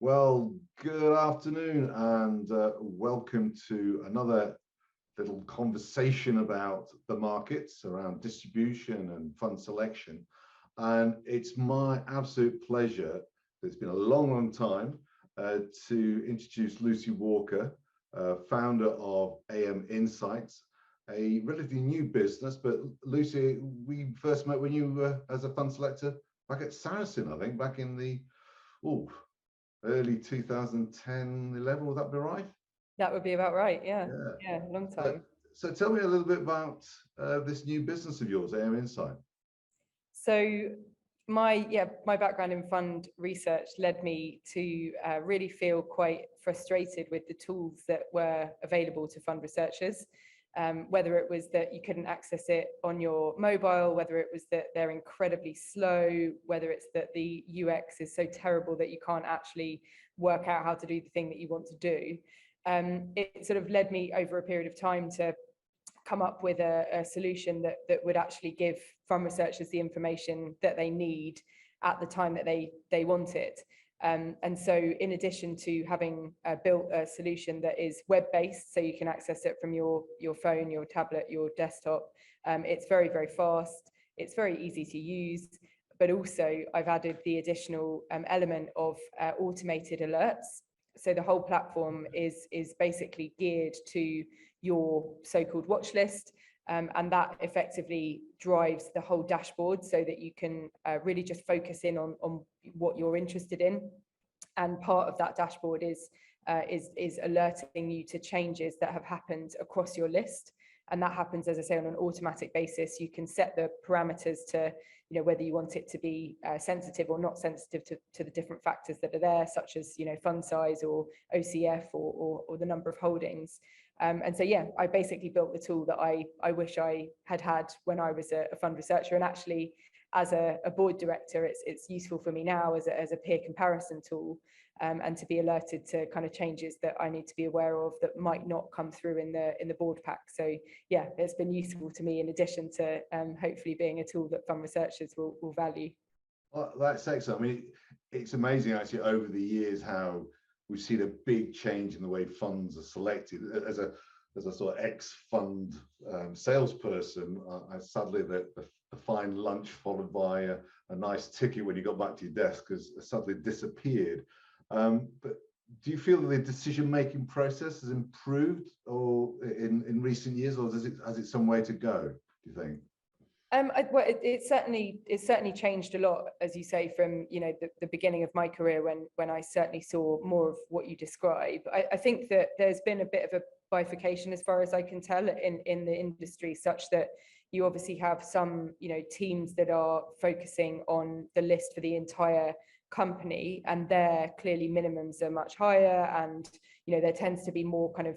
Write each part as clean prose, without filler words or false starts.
Well, good afternoon and welcome to another little conversation about the markets around distribution and fund selection. And it's my absolute pleasure, it's been a long time, to introduce Lucy Walker, founder of AM Insights, a relatively new business. But Lucy, we first met when you were as a fund selector back at Saracen, I think, back in the early 2010, 11, would that be right? That would be about right, yeah. Yeah. Yeah, long time. So tell me a little bit about this new business of yours, AM Insight. So my background in fund research led me to really feel quite frustrated with the tools that were available to fund researchers. Whether it was that you couldn't access it on your mobile, whether it was that they're incredibly slow, whether it's that the UX is so terrible that you can't actually work out how to do the thing that you want to do. It sort of led me over a period of time to come up with a solution that would actually give fund researchers the information that they need at the time that they want it. And so in addition to having built a solution that is web-based, so you can access it from your phone, your tablet, your desktop, it's very, very fast, it's very easy to use, but also I've added the additional element of automated alerts. So the whole platform is basically geared to your so-called watch list, and that effectively drives the whole dashboard so that you can really just focus in on what you're interested in. And part of that dashboard is alerting you to changes that have happened across your list. And that happens, as I say, on an automatic basis. You can set the parameters to, whether you want it to be sensitive or not sensitive to the different factors that are there, such as, fund size or OCF or the number of holdings. And so, yeah, I basically built the tool that I wish I had when I was a fund researcher. And actually, as a board director, it's useful for me now as a peer comparison tool, and to be alerted to kind of changes that I need to be aware of that might not come through in the board pack. So yeah, it's been useful to me in addition to hopefully being a tool that fund researchers will value. Well, that's excellent. I mean, it's amazing actually over the years how we've seen a big change in the way funds are selected. As a sort of ex-fund salesperson, I sadly the fine lunch followed by a nice ticket when you got back to your desk has suddenly disappeared. But do you feel that the decision-making process has improved or in recent years, or has it some way to go, do you think? Well, it's certainly changed a lot, as you say, from the beginning of my career when I certainly saw more of what you describe. I think that there's been a bit of a bifurcation, as far as I can tell, in the industry, such that you obviously have some teams that are focusing on the list for the entire company, and their clearly minimums are much higher, and there tends to be more kind of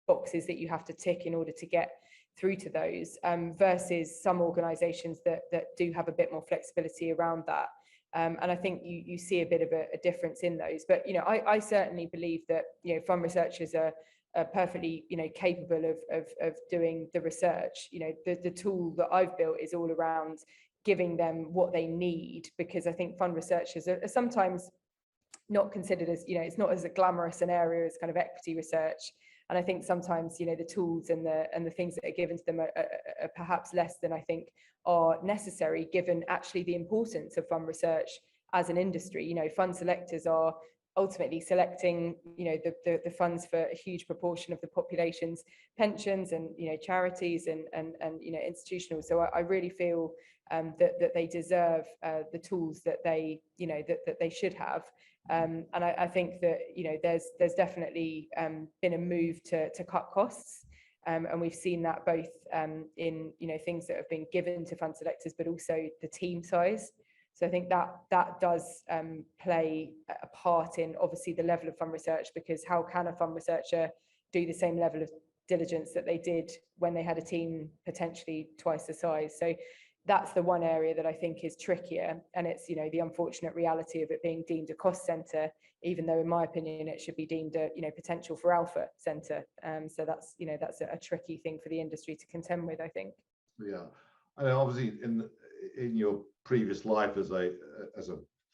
boxes that you have to tick in order to get through to those, versus some organizations that do have a bit more flexibility around that. And I think you see a bit of a difference in those. But I certainly believe that fund researchers are perfectly capable of doing the research. The tool that I've built is all around giving them what they need, because I think fund researchers are sometimes not considered as it's not as a glamorous an area as kind of equity research. And I think sometimes, the tools and the things that are given to them are perhaps less than I think are necessary, given actually the importance of fund research as an industry. Fund selectors are ultimately selecting, the funds for a huge proportion of the population's pensions and, charities and institutional. So I really feel that they deserve the tools that they, that they should have. And I think that there's definitely been a move to cut costs, and we've seen that both in things that have been given to fund selectors, but also the team size. So I think that does play a part in obviously the level of fund research, because how can a fund researcher do the same level of diligence that they did when they had a team potentially twice the size? So that's the one area that I think is trickier, and it's the unfortunate reality of it being deemed a cost center, even though in my opinion it should be deemed a potential for alpha center. So that's that's a tricky thing for the industry to contend with, I think. Yeah, I mean, obviously in your previous life as a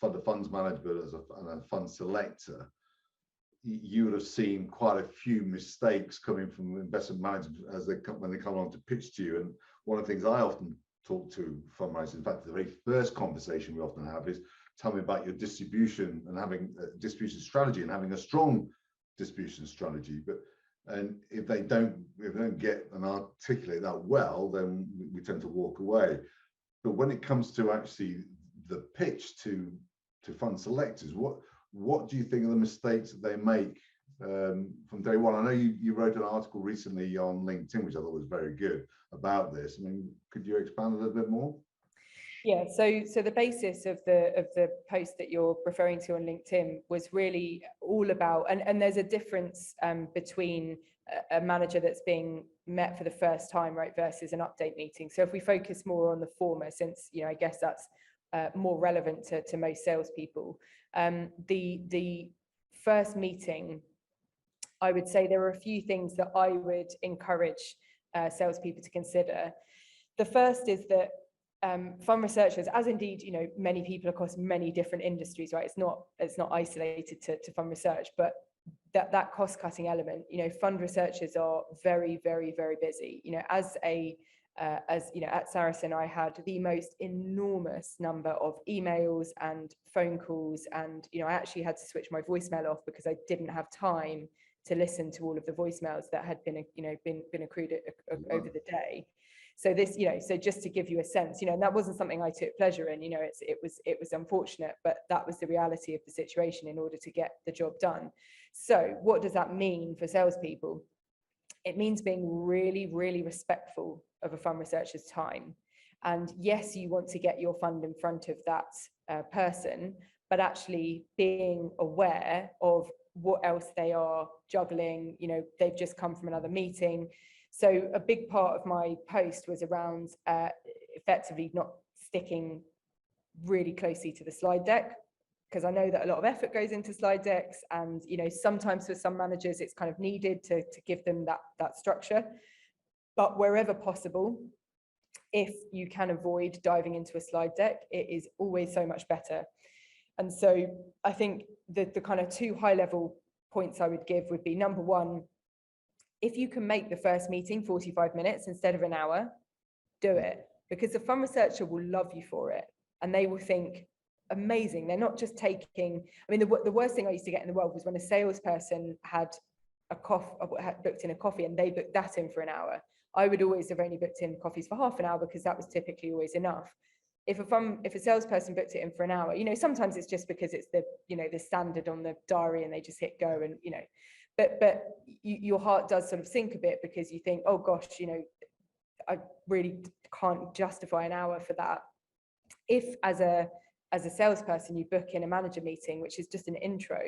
fund of funds manager, but as a fund selector, you would have seen quite a few mistakes coming from investment managers as they come when they come along to pitch to you. And one of the things I often talk to fund managers, in fact, the very first conversation we often have is, tell me about your distribution and having a distribution strategy and having a strong distribution strategy. And if they don't get and articulate that well, then we tend to walk away. But when it comes to actually the pitch to fund selectors, what do you think are the mistakes that they make from day one? I know you wrote an article recently on LinkedIn, which I thought was very good about this. I mean, could you expand a little bit more? Yeah, so the basis of the post that you're referring to on LinkedIn was really all about, and there's a difference between a manager that's being met for the first time, right, versus an update meeting. So if we focus more on the former, since I guess that's more relevant to most salespeople, the first meeting, I would say there are a few things that I would encourage salespeople to consider. The first is that fund researchers, as indeed many people across many different industries, right? It's not isolated to fund research, but that cost cutting element. Fund researchers are very, very, very busy. As at Saracen, I had the most enormous number of emails and phone calls, and I actually had to switch my voicemail off because I didn't have time to listen to all of the voicemails that had been accrued over the day. So this, so just to give you a sense, and that wasn't something I took pleasure in. It was unfortunate, but that was the reality of the situation in order to get the job done. So what does that mean for salespeople? It means being really, really respectful of a fund researcher's time. And yes, you want to get your fund in front of that person, but actually being aware of what else they are juggling. They've just come from another meeting. So a big part of my post was around effectively not sticking really closely to the slide deck, because I know that a lot of effort goes into slide decks, and sometimes for some managers it's kind of needed to give them that structure. But wherever possible, if you can avoid diving into a slide deck, it is always so much better. And so I think the kind of two high level points I would give would be, number one, if you can make the first meeting 45 minutes instead of an hour, do it, because the fund researcher will love you for it, and they will think, amazing. They're not just taking, the worst thing I used to get in the world was when a salesperson had booked in a coffee and they booked that in for an hour. I would always have only booked in coffees for half an hour because that was typically always enough. If a salesperson booked it in for an hour, sometimes it's just because it's the standard on the diary and they just hit go, and but your heart does sort of sink a bit because you think, oh gosh, I really can't justify an hour for that. If as a salesperson you book in a manager meeting, which is just an intro,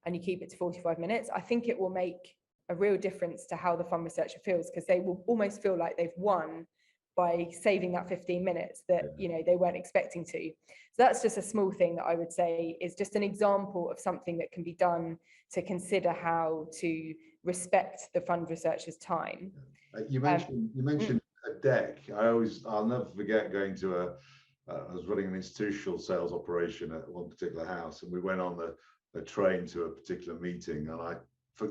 and you keep it to 45 minutes, I think it will make a real difference to how the fund researcher feels, because they will almost feel like they've won by saving that 15 minutes that they weren't expecting to. So that's just a small thing that I would say is just an example of something that can be done to consider how to respect the fund researcher's time. You mentioned a deck. I'll never forget going to I was running an institutional sales operation at one particular house, and we went on a train to a particular meeting, and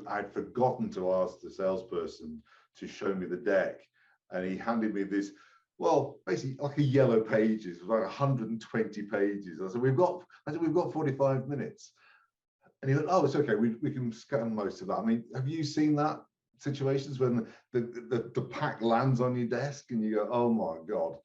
I'd forgotten to ask the salesperson to show me the deck, and he handed me this, well, basically like a yellow pages, it was like 120 pages. I said, we've got 45 minutes. And he went, oh, it's okay, we can scan most of that. I mean, have you seen that situations when the pack lands on your desk and you go, oh my God.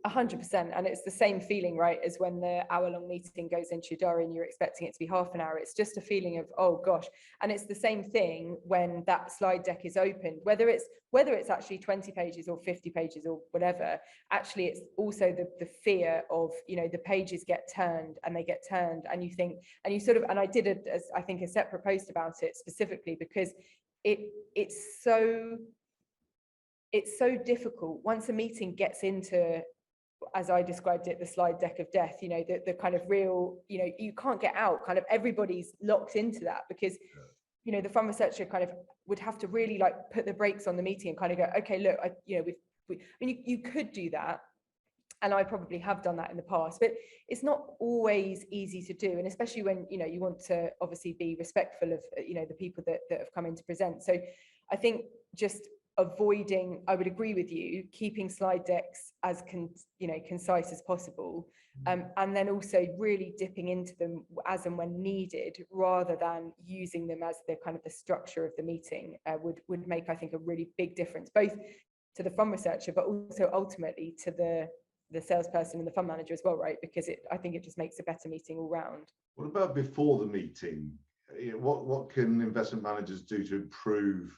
100%. And it's the same feeling, right, as when the hour-long meeting goes into your diary and you're expecting it to be half an hour. It's just a feeling of, oh gosh. And it's the same thing when that slide deck is opened, whether it's actually 20 pages or 50 pages or whatever. Actually, it's also the fear of, the pages get turned and they get turned, and you think, and you sort of, and I did I think a separate post about it specifically because it's so difficult once a meeting gets into, as I described it, the slide deck of death, the kind of real, you can't get out, kind of everybody's locked into that, because, the fund researcher kind of would have to really like put the brakes on the meeting and kind of go, okay, look, you could do that, And I probably have done that in the past, but it's not always easy to do. And especially when, you know, you want to obviously be respectful of, you know, the people that have come in to present. So I think just avoiding, I would agree with you, keeping slide decks as concise as possible. And then also really dipping into them as and when needed, rather than using them as the kind of the structure of the meeting, would make, I think, a really big difference, both to the fund researcher, but also ultimately to the salesperson and the fund manager as well, right? Because I think it just makes a better meeting all round. What about before the meeting? What can investment managers do to improve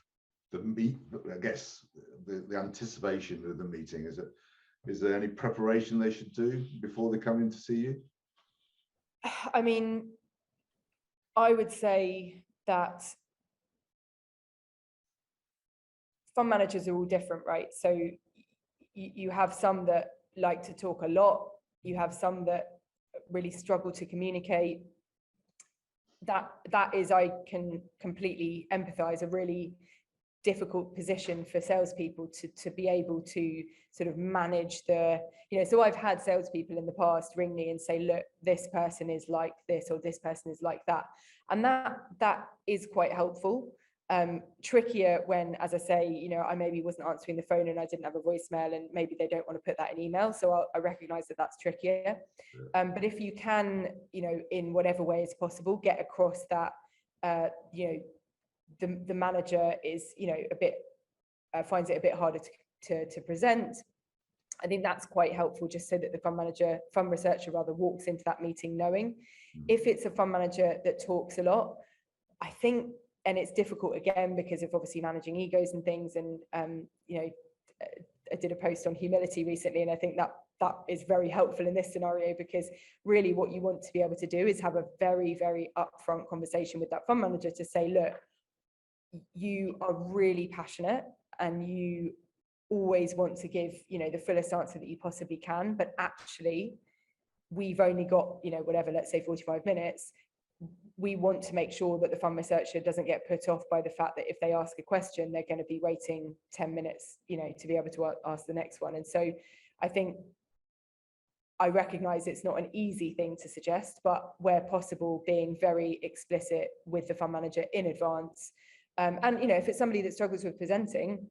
I guess the anticipation of the meeting? Is there any preparation they should do before they come in to see you? I mean, I would say that fund managers are all different, right? So you have some that like to talk a lot. You have some that really struggle to communicate. That is, I can completely empathize, a really difficult position for salespeople to be able to sort of manage the, you know, so I've had salespeople in the past ring me and say, look, this person is like this, or this person is like that. And that is quite helpful. Trickier when, as I say, you know, I maybe wasn't answering the phone and I didn't have a voicemail, and maybe they don't want to put that in email. So I recognize that that's trickier. But if you can, you know, in whatever way is possible, get across that, you know, the manager is, you know, a bit finds it a bit harder to present. I think that's quite helpful, just so that the fund researcher rather, walks into that meeting knowing. If it's a fund manager that talks a lot, I think, and it's difficult again because of obviously managing egos and things, and you know, I did a post on humility recently, and I think that is very helpful in this scenario, because really what you want to be able to do is have a very, very upfront conversation with that fund manager to say, look, you are really passionate and you always want to give, you know, the fullest answer that you possibly can, but actually we've only got, you know, whatever, let's say 45 minutes. We want to make sure that the fund researcher doesn't get put off by the fact that if they ask a question, they're going to be waiting 10 minutes, you know, to be able to ask the next one. And so I think, I recognize it's not an easy thing to suggest, but where possible, being very explicit with the fund manager in advance. And, you know, if it's somebody that struggles with presenting,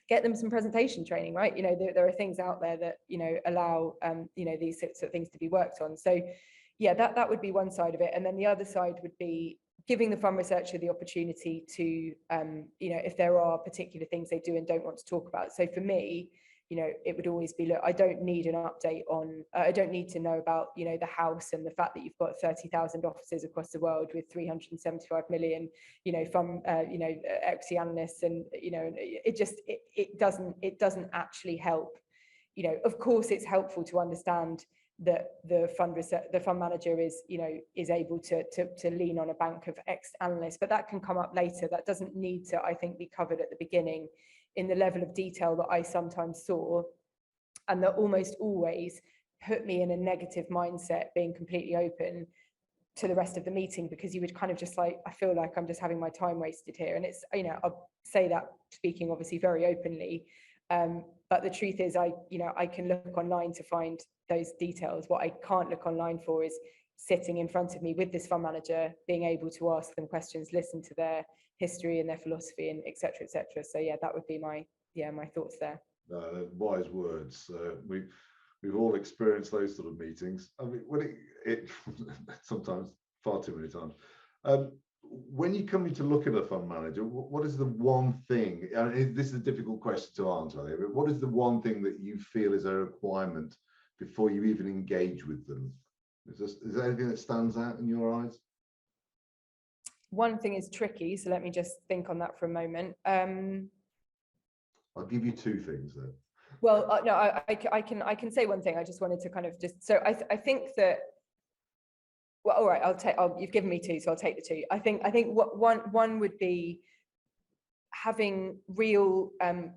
get them some presentation training, right? You know, there are things out there that, you know, allow, you know, these sorts of things to be worked on. So yeah, that would be one side of it. And then the other side would be giving the fund researcher the opportunity to, you know, if there are particular things they do and don't want to talk about. So for me, you know, it would always be, look, I don't need an update on, I don't need to know about, you know, the house and the fact that you've got 30,000 offices across the world with 375 million, you know, from, you know, equity analysts, and, you know, it doesn't actually help. You know, of course, it's helpful to understand that the fund manager is, you know, is able to lean on a bank of ex analysts, but that can come up later. That doesn't need to, I think, be covered at the beginning in the level of detail that I sometimes saw, and that almost always put me in a negative mindset, being completely open to the rest of the meeting, because you would kind of just like, I feel like I'm just having my time wasted here. And it's, you know, I'll say that speaking obviously very openly, but the truth is, you know, I can look online to find those details. What I can't look online for is sitting in front of me with this fund manager, being able to ask them questions, listen to their history and their philosophy, and et cetera, et cetera. So yeah, that would be my thoughts there. Wise words. We've all experienced those sort of meetings. I mean, when it sometimes far too many times. When you come in to look at a fund manager, what is the one thing, and this is a difficult question to answer, but what is the one thing that you feel is a requirement before you even engage with them? Is there anything that stands out in your eyes? One thing is tricky, so let me just think on that for a moment. I'll give you two things then. Well, no, I can say one thing. I just wanted to kind of just, so I think that, well, all right, you've given me two, so I'll take the two. I think what one would be having real, and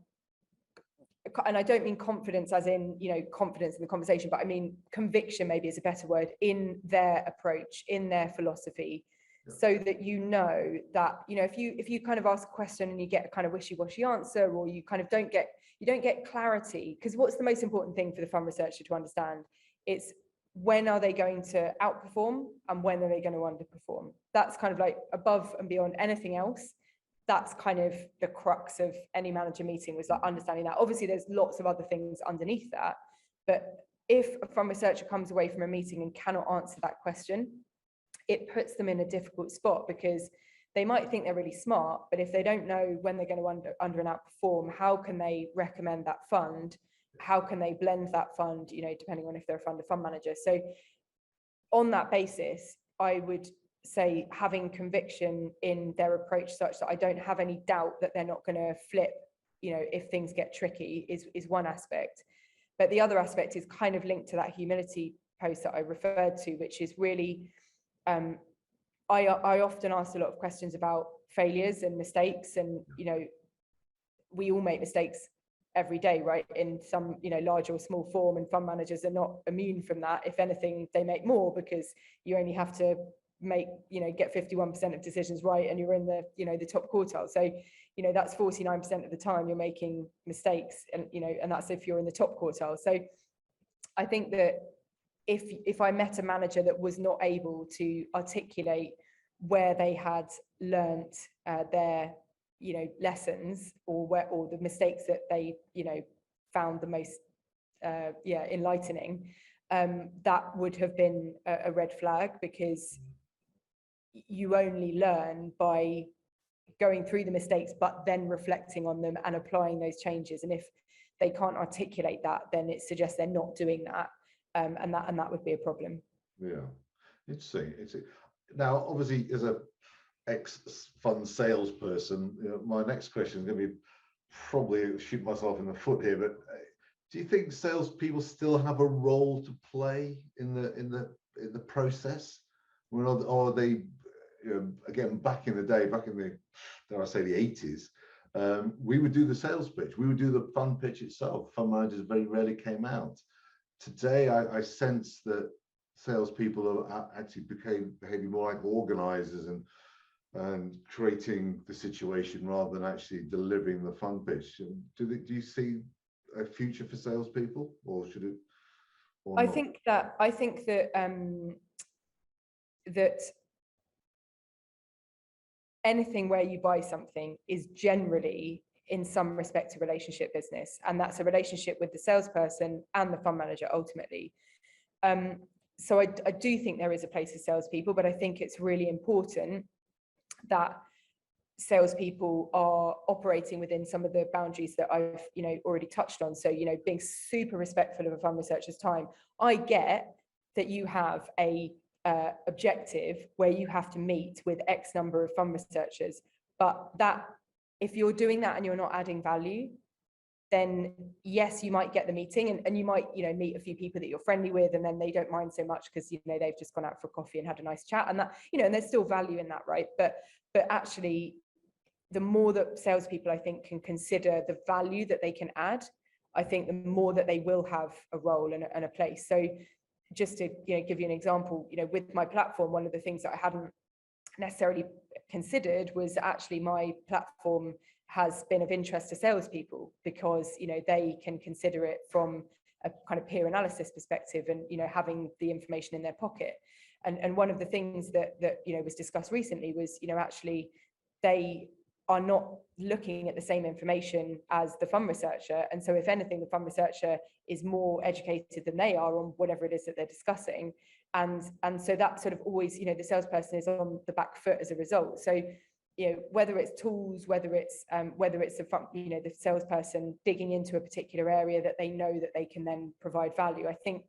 I don't mean confidence as in, you know, confidence in the conversation, but I mean conviction maybe is a better word, in their approach, in their philosophy. Yeah. So that, you know, that, you know, if you kind of ask a question and you get a kind of wishy-washy answer, or you kind of don't get, you don't get clarity, because what's the most important thing for the fund researcher to understand? It's when are they going to outperform and when are they going to underperform? That's kind of like above and beyond anything else. That's kind of the crux of any manager meeting, was like understanding that. Obviously, there's lots of other things underneath that, but if a fund researcher comes away from a meeting and cannot answer that question, it puts them in a difficult spot, because they might think they're really smart, but if they don't know when they're going to under and outperform, how can they recommend that fund? How can they blend that fund, you know, depending on if they're a fund or fund manager? So on that basis, I would say having conviction in their approach such that I don't have any doubt that they're not going to flip, you know, if things get tricky, is one aspect. But the other aspect is kind of linked to that humility post that I referred to, which is really, I often ask a lot of questions about failures and mistakes, and, you know, we all make mistakes every day, right? In some, you know, large or small form, and fund managers are not immune from that. If anything, they make more, because you only have to make, you know, get 51% of decisions right, and you're in the, you know, the top quartile. So, you know, that's 49% of the time you're making mistakes, and, you know, and that's if you're in the top quartile. So I think that if I met a manager that was not able to articulate where they had learnt their, you know, lessons, or the mistakes that they, you know, found the most enlightening, that would have been a red flag, because you only learn by going through the mistakes but then reflecting on them and applying those changes. And if they can't articulate that, then it suggests they're not doing that, and that would be a problem. Yeah, interesting. Now, obviously, as a ex-fund salesperson, you know, my next question is going to be, probably shoot myself in the foot here, but do you think salespeople still have a role to play in the process? Or are they, you know, again, back in the day, back in the, dare I say, the 80s, we would do the sales pitch, we would do the fund pitch itself. Fund managers very rarely came out. Today, I sense that salespeople are actually behaving more like organizers and creating the situation rather than actually delivering the fund pitch. Do you see a future for salespeople, or should it? Or I not? think that that anything where you buy something is generally, in some respect, a relationship business, and that's a relationship with the salesperson and the fund manager ultimately. So I do think there is a place for salespeople, but I think it's really important that salespeople are operating within some of the boundaries that I've, you know, already touched on. So, you know, being super respectful of a fund researcher's time. I get that you have a objective where you have to meet with X number of fund researchers, but that, if you're doing that and you're not adding value, then yes, you might get the meeting, and you might, you know, meet a few people that you're friendly with, and then they don't mind so much because, you know, they've just gone out for coffee and had a nice chat, and that, you know, and there's still value in that, right? But actually, the more that salespeople, I think, can consider the value that they can add, I think the more that they will have a role and a place. So just to, you know, give you an example, you know, with my platform, one of the things that I hadn't necessarily considered was actually my platform has been of interest to salespeople, because, you know, they can consider it from a kind of peer analysis perspective, and, you know, having the information in their pocket. And one of the things that you know, was discussed recently was, you know, actually they are not looking at the same information as the fund researcher, and so if anything, the fund researcher is more educated than they are on whatever it is that they're discussing, and so that sort of always, you know, the salesperson is on the back foot as a result. So, you know, whether it's tools, whether it's the front, you know, the salesperson digging into a particular area that they know that they can then provide value, I think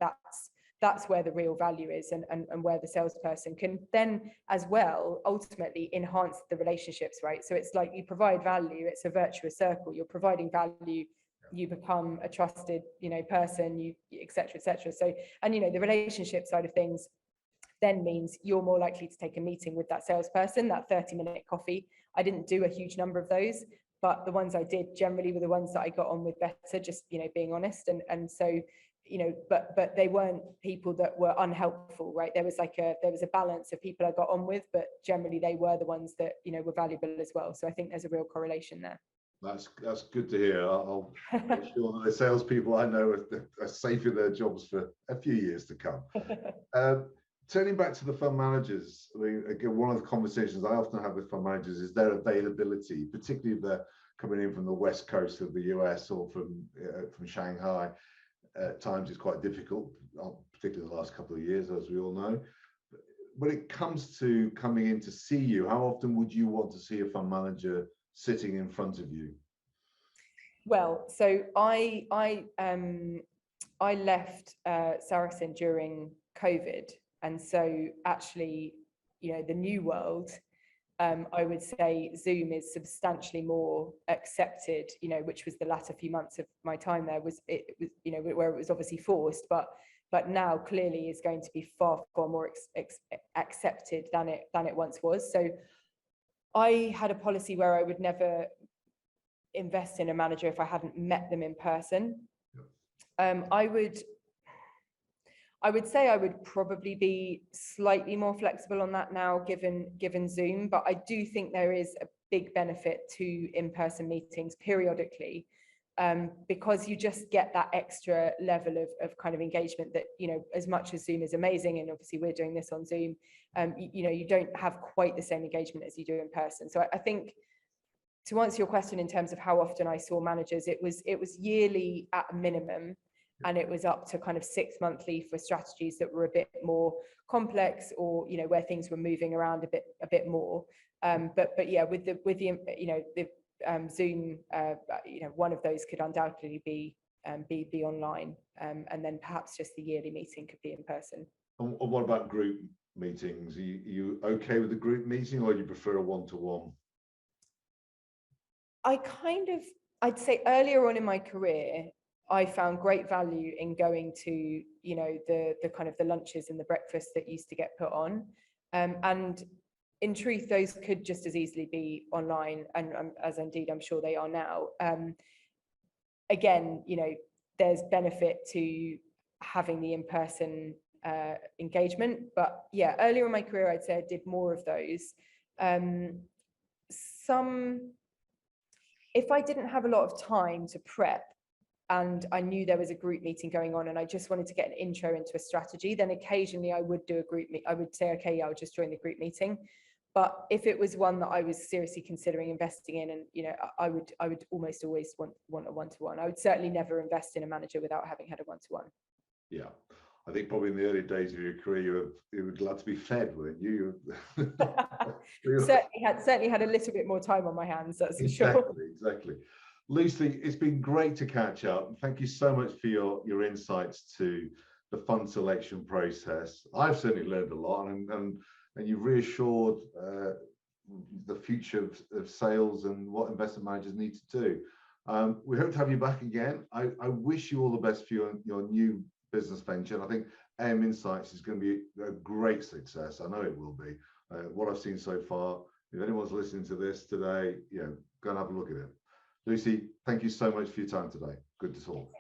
that's where the real value is, and where the salesperson can then as well ultimately enhance the relationships, right? So it's like you provide value, it's a virtuous circle. You're providing value, you become a trusted, you know, person, you etc. So, and, you know, the relationship side of things then means you're more likely to take a meeting with that salesperson, that 30-minute coffee. I didn't do a huge number of those, but the ones I did generally were the ones that I got on with better, just, you know, being honest. And so, you know, but they weren't people that were unhelpful, right? There was a balance of people I got on with, but generally they were the ones that, you know, were valuable as well. So I think there's a real correlation there. That's good to hear. I'll make sure that the salespeople I know are safe in their jobs for a few years to come. Turning back to the fund managers, I mean, again, one of the conversations I often have with fund managers is their availability, particularly if they're coming in from the west coast of the US or from Shanghai. At times it's quite difficult, particularly the last couple of years, as we all know. When it comes to coming in to see you, how often would you want to see a fund manager sitting in front of you? Well, so I left Saracen during COVID, and so actually, the new world, I would say Zoom is substantially more accepted, which was the latter few months of my time there, where it was obviously forced, but now clearly is going to be far more accepted than it once was. So I had a policy where I would never invest in a manager if I hadn't met them in person. I would say I would probably be slightly more flexible on that now, given Zoom, but I do think there is a big benefit to in-person meetings periodically, because you just get that extra level of kind of engagement that, as much as Zoom is amazing, and obviously we're doing this on Zoom, you don't have quite the same engagement as you do in person. So I think, to answer your question in terms of how often I saw managers, it was yearly at a minimum, and it was up to kind of 6 monthly for strategies that were a bit more complex, or where things were moving around a bit more. But yeah, with the Zoom, one of those could undoubtedly be online, and then perhaps just the yearly meeting could be in person. And what about group meetings? Are you okay with the group meeting, or do you prefer a one-to-one? I'd say earlier on in my career, I found great value in going to, the kind of the lunches and the breakfasts that used to get put on. And in truth, those could just as easily be online, and as indeed I'm sure they are now. Again, there's benefit to having the in-person engagement, but yeah, earlier in my career, I'd say I did more of those. If I didn't have a lot of time to prep, and I knew there was a group meeting going on, and I just wanted to get an intro into a strategy, then occasionally I would do a group meet. I would say, okay, yeah, I'll just join the group meeting. But if it was one that I was seriously considering investing in, and I would almost always want a one-to-one. I would certainly never invest in a manager without having had a one-to-one. Yeah, I think probably in the early days of your career, you were glad to be fed, weren't you? certainly had a little bit more time on my hands, that's for sure. Exactly. Lucy, it's been great to catch up. Thank you so much for your insights to the fund selection process. I've certainly learned a lot, and you've reassured the future of sales and what investment managers need to do. We hope to have you back again. I wish you all the best for your new business venture. And I think AM Insights is going to be a great success. I know it will be. What I've seen so far, if anyone's listening to this today, go and have a look at it. Lucy, thank you so much for your time today. Good to talk.